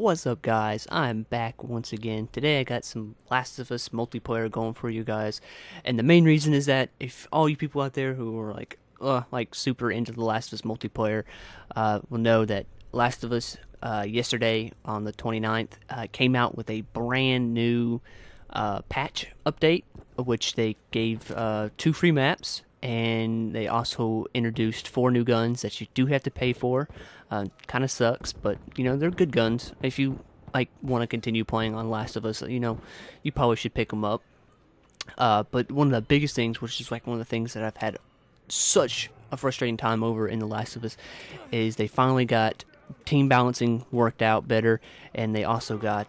What's up, guys? I'm back once again. Today I got some Last of Us multiplayer going for you guys, and the main reason is that if all you people out there who are like super into the Last of Us multiplayer, will know that Last of Us yesterday on the 29th came out with a brand new patch update, which they gave 2 free maps, and they also introduced 4 new guns that you do have to pay for. Kind of sucks, but they're good guns. If you want to continue playing on Last of Us, you probably should pick them up. But one of the biggest things, which is like one of the things that I've had such a frustrating time over in The Last of Us, is they finally got team balancing worked out better, and they also got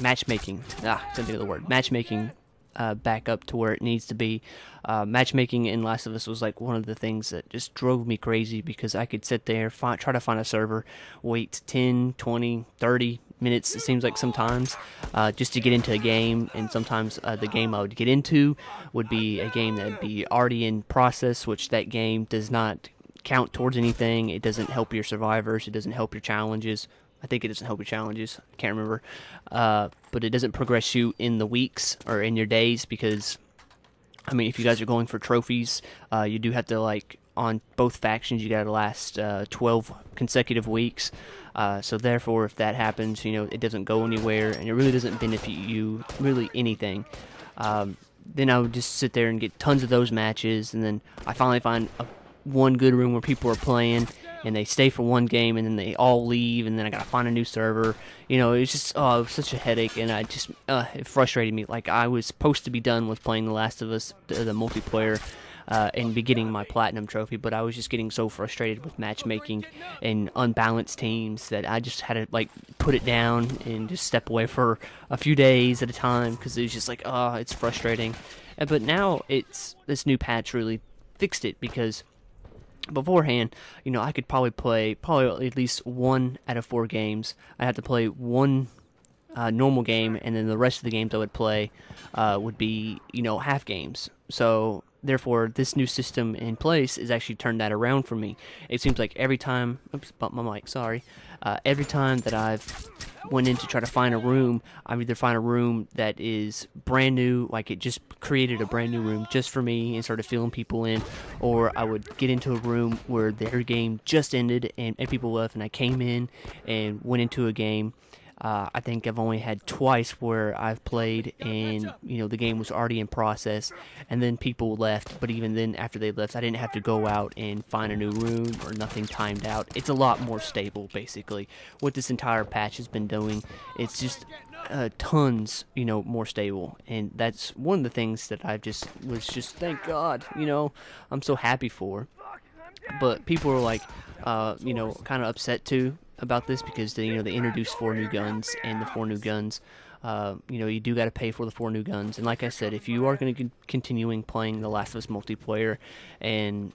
matchmaking. Couldn't think of the word. Matchmaking back up to where it needs to be. Matchmaking in Last of Us was like one of the things that just drove me crazy, because I could sit there, try to find a server, wait 10, 20, 30 minutes, it seems like sometimes, just to get into a game, and sometimes the game I would get into would be a game that would be already in process, which that game does not count towards anything. It doesn't help your survivors, it doesn't help your challenges. I think it doesn't help your challenges. I can't remember. But it doesn't progress you in the weeks or in your days, because, I mean, if you guys are going for trophies, you do have to, on both factions, you got to last 12 consecutive weeks. So therefore, if that happens, it doesn't go anywhere, and it really doesn't benefit you really anything. Then I would just sit there and get tons of those matches, and then I finally find one good room where people are playing, and they stay for one game, and then they all leave, and then I gotta find a new server. It's just, it was such a headache, and it frustrated me. Like, I was supposed to be done with playing The Last of Us, the multiplayer, and be getting my platinum trophy, but I was just getting so frustrated with matchmaking and unbalanced teams that I just had to, put it down and just step away for a few days at a time, because it was just it's frustrating. But now this new patch really fixed it, because beforehand, I could probably play at least 1 out of 4 games. I had to play one normal game, and then the rest of the games I would play would be, half games. So therefore, this new system in place has actually turned that around for me. It seems like every time, oops, bumped my mic, sorry. Every time that I've went in to try to find a room, I either find a room that is brand new, like it just created a brand new room just for me and started filling people in, or I would get into a room where their game just ended and people left, and I came in and went into a game. I think I've only had twice where I've played and, the game was already in process, and then people left, but even then, after they left, I didn't have to go out and find a new room or nothing timed out. It's a lot more stable, basically. What this entire patch has been doing, it's just tons, more stable, and that's one of the things that I was thank God, I'm so happy for. But people are kind of upset too about this, because they introduced 4 new guns, and the 4 new guns, you do got to pay for the 4 new guns. And like I said, if you are going to continuing playing the Last of Us multiplayer, and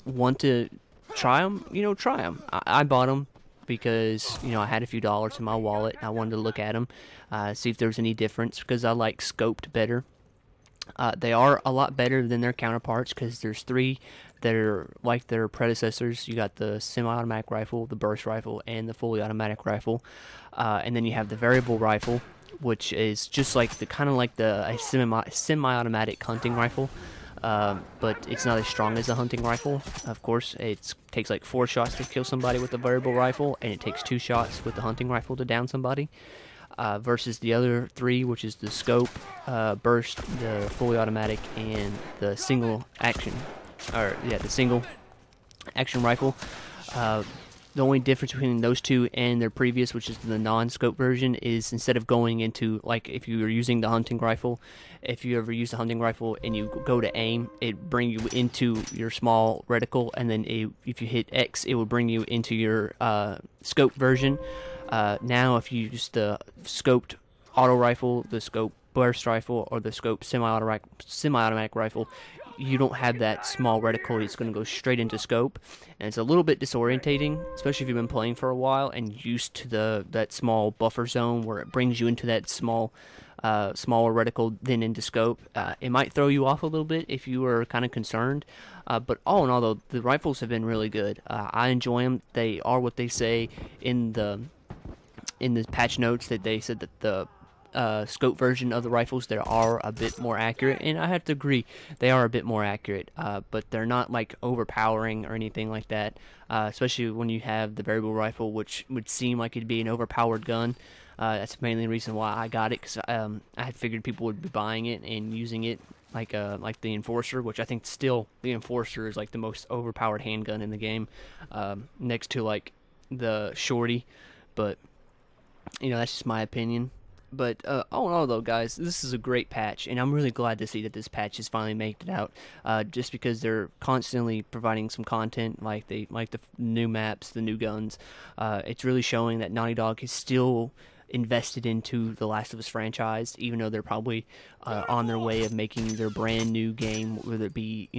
want to try them, try them. I bought them because I had a few dollars in my wallet. I wanted to look at them, see if there was any difference, because I like scoped better. They are a lot better than their counterparts, because there's 3 that are like their predecessors. You got the semi-automatic rifle, the burst rifle, and the fully automatic rifle. And then you have the variable rifle, which is just like a semi-automatic hunting rifle. But it's not as strong as a hunting rifle. Of course, it takes 4 shots to kill somebody with the variable rifle, and it takes 2 shots with the hunting rifle to down somebody. Versus the other 3, which is the scope, burst, the fully automatic, and the single action rifle. The only difference between those 2 and their previous, which is the non-scope version, is instead of going into, if you were using the hunting rifle, if you ever use the hunting rifle and you go to aim, it bring you into your small reticle, and then if you hit X, it will bring you into your scope version. Now, if you use the scoped auto rifle, the scope burst rifle, or the scope semi-automatic rifle, you don't have that small reticle. It's going to go straight into scope, and it's a little bit disorientating, especially if you've been playing for a while and used to that small buffer zone where it brings you into that small smaller reticle than into scope. It might throw you off a little bit if you were kind of concerned. But all in all, though, the rifles have been really good. I enjoy them. They are what they say in the patch notes, that they said that the scope version of the rifles there are a bit more accurate, and I have to agree, they are a bit more accurate, but they're not like overpowering or anything like that, especially when you have the variable rifle, which would seem like it'd be an overpowered gun. That's mainly the reason why I got it, because I had figured people would be buying it and using it like the Enforcer, which I think still the Enforcer is like the most overpowered handgun in the game, next to like the Shorty. But that's just my opinion. But all in all, though, guys, this is a great patch, and I'm really glad to see that this patch has finally made it out. Just because they're constantly providing some content, like the new maps, the new guns. It's really showing that Naughty Dog is still invested into the Last of Us franchise, even though they're probably on their way of making their brand new game, whether it be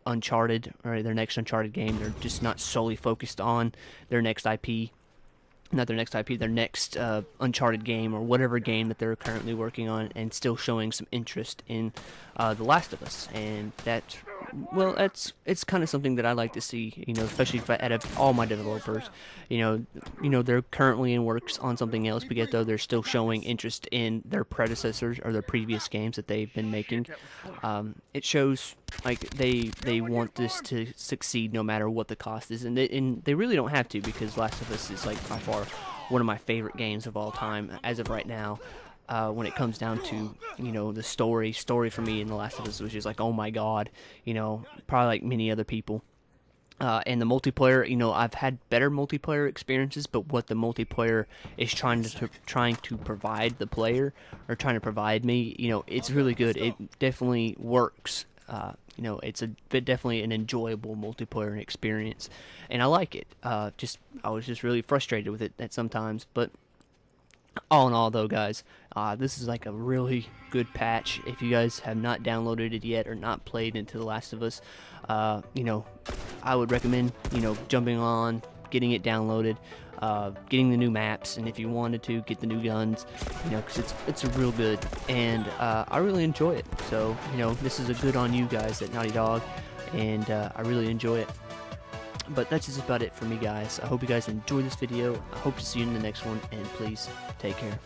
Uncharted or their next Uncharted game. They're just not solely focused on their next IP. Not their next IP, their next Uncharted game or whatever game that they're currently working on, and still showing some interest in The Last of Us. And it's kind of something that I like to see, especially out of all my developers. They're currently in works on something else, but yet though they're still showing interest in their predecessors or their previous games that they've been making. It shows like they want this to succeed no matter what the cost is, and they really don't have to, because Last of Us is like by far one of my favorite games of all time as of right now. When it comes down to the story for me in The Last of Us was just like, oh my god, probably like many other people. And the multiplayer, I've had better multiplayer experiences, but what the multiplayer is trying to provide the player, or trying to provide me, it's really good. It definitely works. It's definitely an enjoyable multiplayer experience, and I like it. I was just really frustrated with it at sometimes, but all in all, though, guys, this is like a really good patch. If you guys have not downloaded it yet or not played into The Last of Us, I would recommend jumping on, getting it downloaded, getting the new maps, and if you wanted to, get the new guns, because it's real good, and I really enjoy it. So this is a good on you guys at Naughty Dog, and I really enjoy it. But that's just about it for me, guys. I hope you guys enjoyed this video. I hope to see you in the next one, and please take care.